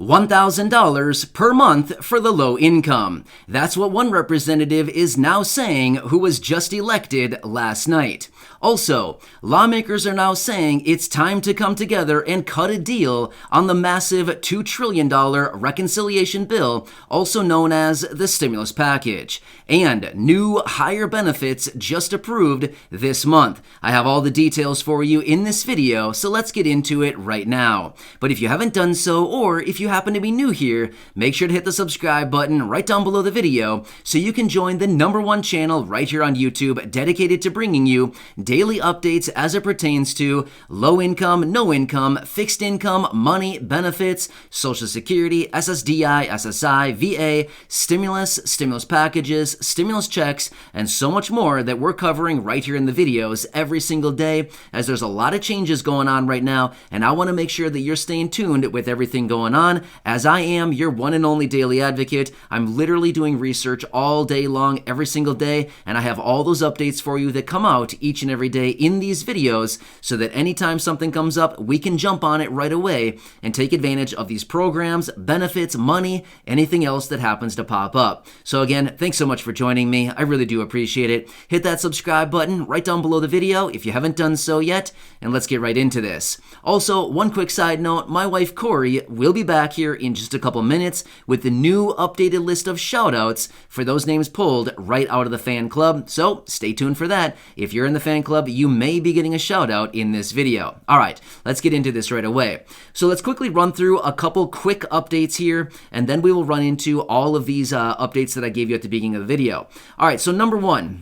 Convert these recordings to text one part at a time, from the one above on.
$1,000 per month for the low income. That's what one representative is now saying who was just elected last night. Also, lawmakers are now saying it's time to come together and cut a deal on the massive $2 trillion reconciliation bill, also known as the stimulus package, and new higher benefits just approved this month. I have all the details for you in this video, so let's get into it right now. But if you haven't done so, or if you happen to be new here, make sure to hit the subscribe button right down below the video so you can join the #1 channel right here on YouTube dedicated to bringing you daily updates as it pertains to low income, no income, fixed income, money, benefits, Social Security, SSDI, SSI, VA, stimulus packages, stimulus checks, and so much more that we're covering right here in the videos every single day, as there's a lot of changes going on right now, and I want to make sure that you're staying tuned with everything going on, as I am your one and only daily advocate. I'm literally doing research all day long, every single day, and I have all those updates for you that come out each and every day in these videos, so that anytime something comes up, we can jump on it right away and take advantage of these programs, benefits, money, anything else that happens to pop up. So again, thanks so much for joining me. I really do appreciate it. Hit that subscribe button right down below the video if you haven't done so yet, and let's get right into this. Also, one quick side note, my wife Corey will be back here in just a couple minutes with the new updated list of shoutouts for those names pulled right out of the fan club, so stay tuned for that. If you're in the fan club, you may be getting a shout out in this video. All right, let's get into this right away. So let's quickly run through a couple quick updates here, and then we will run into all of these updates that I gave you at the beginning of the video. All right, so #1.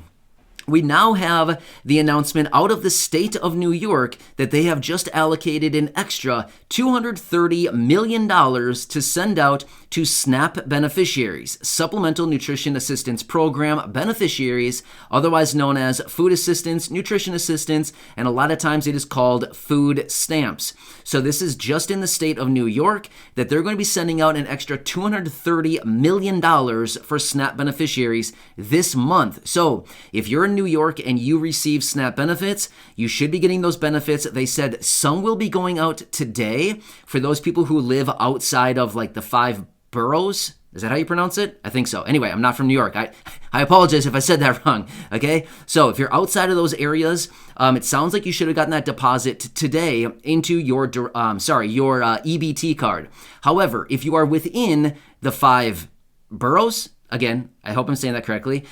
We now have the announcement out of the state of New York that they have just allocated an extra $230 million to send out to SNAP beneficiaries, Supplemental Nutrition Assistance Program beneficiaries, otherwise known as food assistance, nutrition assistance, and a lot of times it is called food stamps. So this is just in the state of New York that they're going to be sending out an extra $230 million for SNAP beneficiaries this month. So if you're in New York and you receive SNAP benefits, you should be getting those benefits. They said some will be going out today for those people who live outside of like the 5 boroughs. Is that how you pronounce it? I think so. Anyway, I'm not from New York. I apologize if I said that wrong, okay? So if you're outside of those areas, it sounds like you should have gotten that deposit today into your EBT card. However, if you are within the 5 boroughs, again, I hope I'm saying that correctly,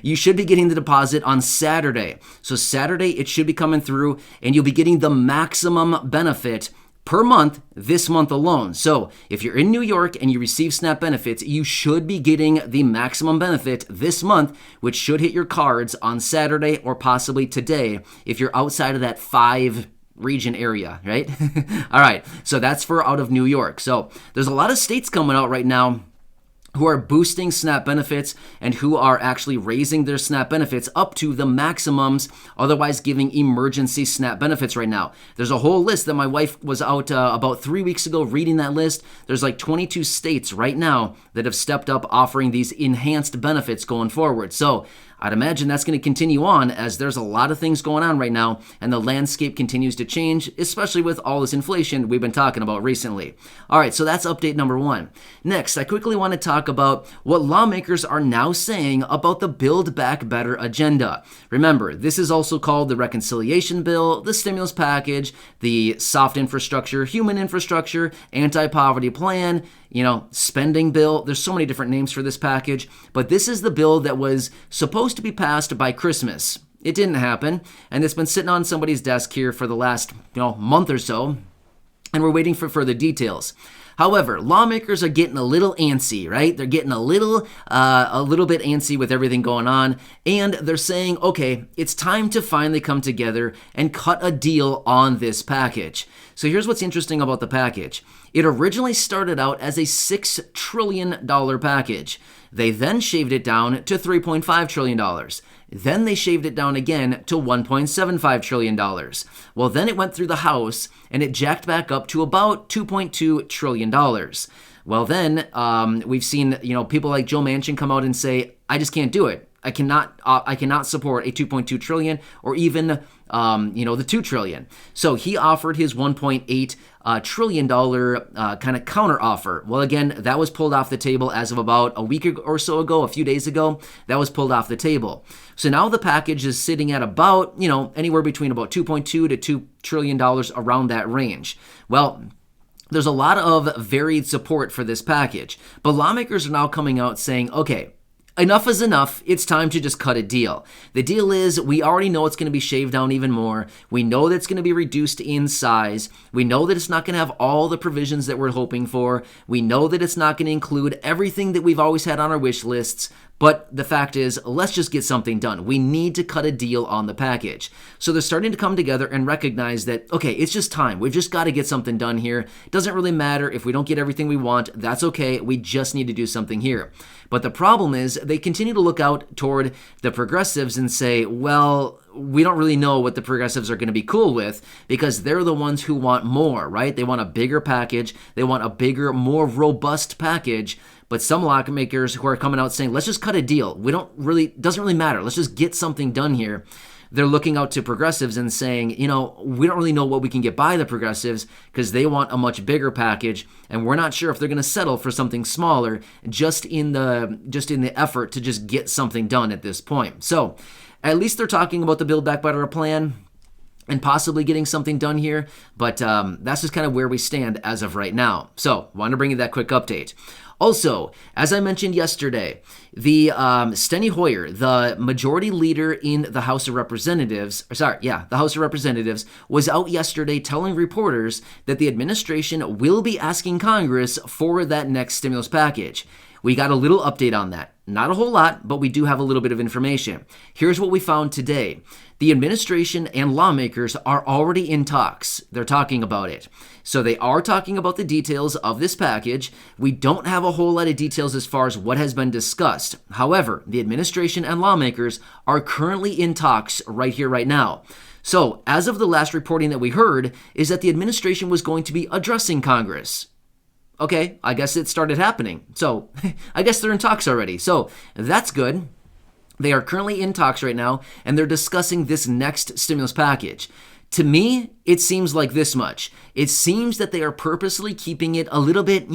you should be getting the deposit on Saturday. So Saturday, it should be coming through, and you'll be getting the maximum benefit per month this month alone. So if you're in New York and you receive SNAP benefits, you should be getting the maximum benefit this month, which should hit your cards on Saturday or possibly today if you're outside of that 5 region area, right? All right, so that's for out of New York. So there's a lot of states coming out right now who are boosting SNAP benefits and who are actually raising their SNAP benefits up to the maximums, otherwise giving emergency SNAP benefits right now. There's a whole list that my wife was out about 3 weeks ago reading that list. There's like 22 states right now that have stepped up offering these enhanced benefits going forward. So I'd imagine that's going to continue on as there's a lot of things going on right now and the landscape continues to change, especially with all this inflation we've been talking about recently. All right, so that's update #1. Next, I quickly want to talk about what lawmakers are now saying about the Build Back Better agenda. Remember, this is also called the reconciliation bill, the stimulus package, the soft infrastructure, human infrastructure, anti-poverty plan, spending bill. There's so many different names for this package, but this is the bill that was supposed to be passed by Christmas. It didn't happen, and it's been sitting on somebody's desk here for the last, month or so, and we're waiting for further details. However, lawmakers are getting a little antsy, right? They're getting a little bit antsy with everything going on, and they're saying, okay, it's time to finally come together and cut a deal on this package. So here's what's interesting about the package. It originally started out as a $6 trillion package. They then shaved it down to $3.5 trillion. Then they shaved it down again to $1.75 trillion. Well, then it went through the House and it jacked back up to about $2.2 trillion. Well, then we've seen people like Joe Manchin come out and say, I just can't do it. I cannot support a 2.2 trillion or even the 2 trillion. So he offered his 1.8 trillion dollar kind of counter offer. Well, again, that was pulled off the table as of about a week or so ago, a few days ago. That was pulled off the table. So now the package is sitting at about, anywhere between about 2.2 to 2 trillion dollars, around that range. Well, there's a lot of varied support for this package, but lawmakers are now coming out saying, okay, enough is enough. It's time to just cut a deal. The deal is we already know it's going to be shaved down even more. We know that it's going to be reduced in size. We know that it's not going to have all the provisions that we're hoping for. We know that it's not going to include everything that we've always had on our wish lists. But the fact is, let's just get something done. We need to cut a deal on the package. So they're starting to come together and recognize that, okay, it's just time. We've just got to get something done here. It doesn't really matter if we don't get everything we want. That's okay. We just need to do something here. But the problem is they continue to look out toward the progressives and say, well, we don't really know what the progressives are going to be cool with because they're the ones who want more, right? They want a bigger package. They want a bigger, more robust package. But some lawmakers who are coming out saying, let's just cut a deal. Doesn't really matter. Let's just get something done here. They're looking out to progressives and saying, we don't really know what we can get by the progressives because they want a much bigger package, and we're not sure if they're going to settle for something smaller just in the effort to just get something done at this point. So at least they're talking about the Build Back Better plan and possibly getting something done here, but that's just kind of where we stand as of right now. So wanted to bring you that quick update. Also, as I mentioned yesterday, the Steny Hoyer, the majority leader in the House of Representatives, was out yesterday telling reporters that the administration will be asking Congress for that next stimulus package. We got a little update on that. Not a whole lot, but we do have a little bit of information. Here's what we found today. The administration and lawmakers are already in talks. They're talking about it. So they are talking about the details of this package. We don't have a whole lot of details as far as what has been discussed. However, the administration and lawmakers are currently in talks right here, right now. So as of the last reporting that we heard is that the administration was going to be addressing Congress. Okay, I guess it started happening. So I guess they're in talks already. So that's good. They are currently in talks right now, and they're discussing this next stimulus package. To me, it seems like this much. It seems that they are purposely keeping it a little bit,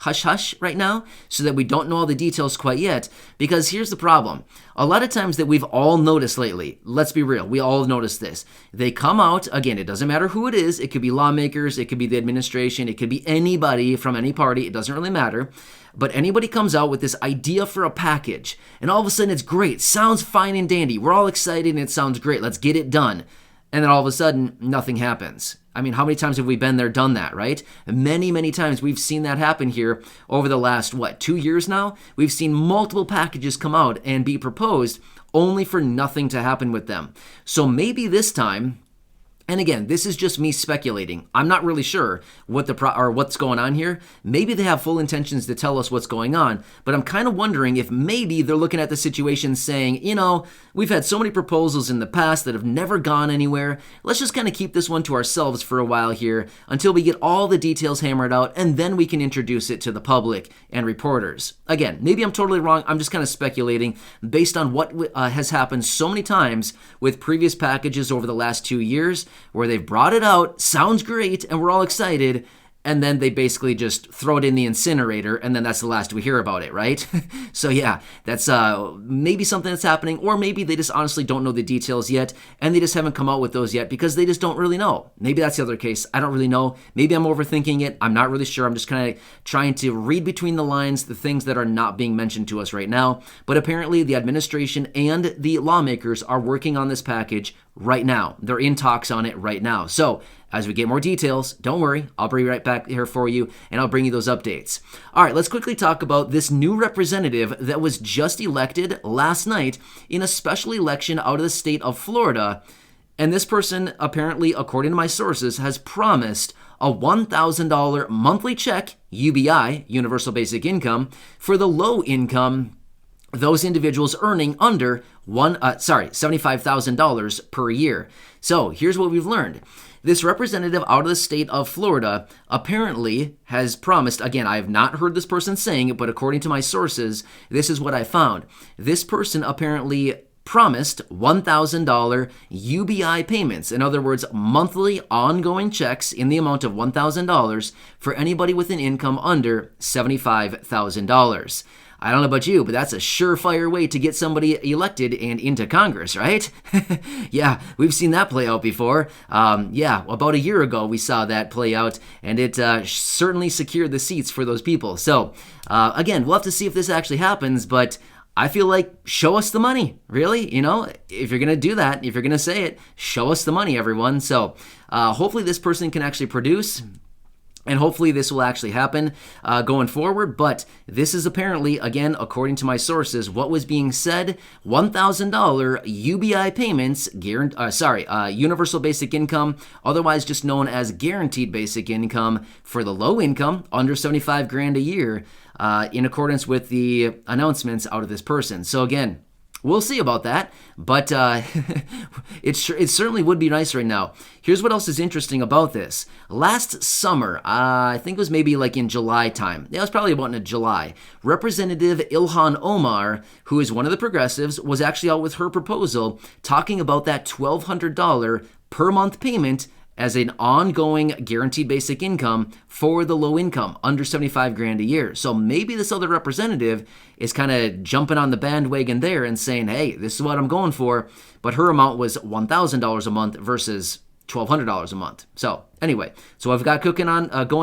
hush-hush right now so that we don't know all the details quite yet, because here's the problem. A lot of times that we've all noticed lately, let's be real, we all noticed this. They come out, again, it doesn't matter who it is. It could be lawmakers, it could be the administration, it could be anybody from any party. It doesn't really matter. But anybody comes out with this idea for a package, and all of a sudden it's great. Sounds fine and dandy. We're all excited and it sounds great. Let's get it done. And then all of a sudden, nothing happens. I mean, how many times have we been there, done that, right? Many, many times we've seen that happen here over the last, 2 years now? We've seen multiple packages come out and be proposed only for nothing to happen with them. So maybe this time, and again, this is just me speculating. I'm not really sure what's going on here. Maybe they have full intentions to tell us what's going on, but I'm kind of wondering if maybe they're looking at the situation saying, we've had so many proposals in the past that have never gone anywhere. Let's just kind of keep this one to ourselves for a while here until we get all the details hammered out, and then we can introduce it to the public and reporters. Again, maybe I'm totally wrong. I'm just kind of speculating based on what has happened so many times with previous packages over the last 2 years, where they've brought it out, sounds great, and we're all excited, and then they basically just throw it in the incinerator, and then that's the last we hear about it, right? So yeah, that's maybe something that's happening, or maybe they just honestly don't know the details yet, and they just haven't come out with those yet because they just don't really know. Maybe that's the other case. I don't really know. Maybe I'm overthinking it. I'm not really sure. I'm just kind of trying to read between the lines, the things that are not being mentioned to us right now. But apparently the administration and the lawmakers are working on this package right now. They're in talks on it right now. So as we get more details, don't worry, I'll be right back here for you, and I'll bring you those updates. All right, let's quickly talk about this new representative that was just elected last night in a special election out of the state of Florida. And this person, apparently, according to my sources, has promised a $1,000 monthly check, UBI, Universal Basic Income, for the low income, those individuals earning under $75,000 per year. So here's what we've learned. This representative out of the state of Florida apparently has promised, again, I have not heard this person saying it, but according to my sources, this is what I found. This person apparently promised $1,000 UBI payments. In other words, monthly ongoing checks in the amount of $1,000 for anybody with an income under $75,000. I don't know about you, but that's a surefire way to get somebody elected and into Congress, right? Yeah, we've seen that play out before. About a year ago, we saw that play out, and it certainly secured the seats for those people. So, again, we'll have to see if this actually happens, but I feel like show us the money, really. You know, if you're going to do that, if you're going to say it, show us the money, everyone. So hopefully this person can actually produce, and hopefully this will actually happen going forward. But this is apparently, again, according to my sources, what was being said: $1,000 UBI payments, universal basic income, otherwise just known as guaranteed basic income for the low income, under 75 grand a year, in accordance with the announcements out of this person. So again, we'll see about that, but it certainly would be nice right now. Here's what else is interesting about this. Last summer, I think it was maybe like in July time. Yeah, it was probably about in July. Representative Ilhan Omar, who is one of the progressives, was actually out with her proposal talking about that $1,200 per month payment as an ongoing guaranteed basic income for the low income, under 75 grand a year. So maybe this other representative is kind of jumping on the bandwagon there and saying, hey, this is what I'm going for. But her amount was $1,000 a month versus $1,200 a month. So anyway, so I've got going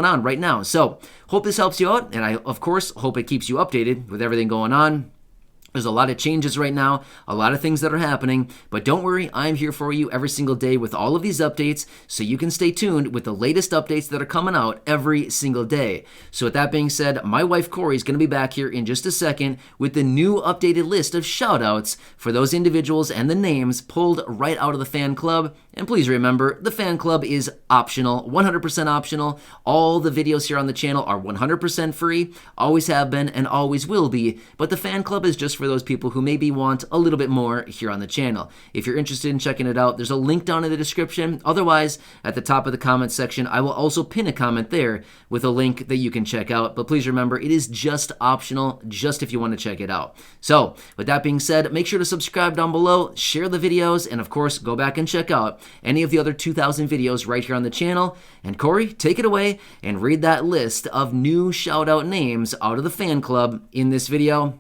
on right now. So hope this helps you out. And I, of course, hope it keeps you updated with everything going on. There's a lot of changes right now, a lot of things that are happening, but don't worry, I'm here for you every single day with all of these updates, so you can stay tuned with the latest updates that are coming out every single day. So with that being said, my wife Corey is going to be back here in just a second with the new updated list of shout-outs for those individuals and the names pulled right out of the fan club. And please remember, the fan club is optional, 100% optional. All the videos here on the channel are 100% free, always have been and always will be, but the fan club is just for those people who maybe want a little bit more here on the channel. If you're interested in checking it out, there's a link down in the description. Otherwise, at the top of the comment section, I will also pin a comment there with a link that you can check out. But please remember, it is just optional, just if you want to check it out. So, with that being said, make sure to subscribe down below, share the videos, and of course, go back and check out any of the other 2,000 videos right here on the channel. And Corey, take it away and read that list of new shout-out names out of the fan club in this video.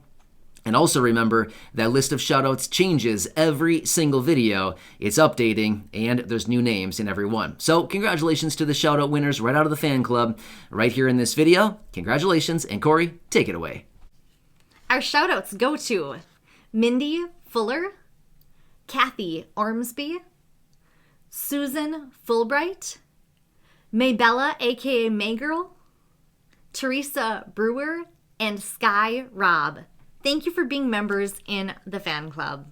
And also remember, that list of shoutouts changes every single video. It's updating, and there's new names in every one. So congratulations to the shoutout winners right out of the fan club right here in this video. Congratulations, and Corey, take it away. Our shoutouts go to Mindy Fuller, Kathy Ormsby, Susan Fulbright, Maybella, aka Maygirl, Teresa Brewer, and Sky Robb. Thank you for being members in the fan club.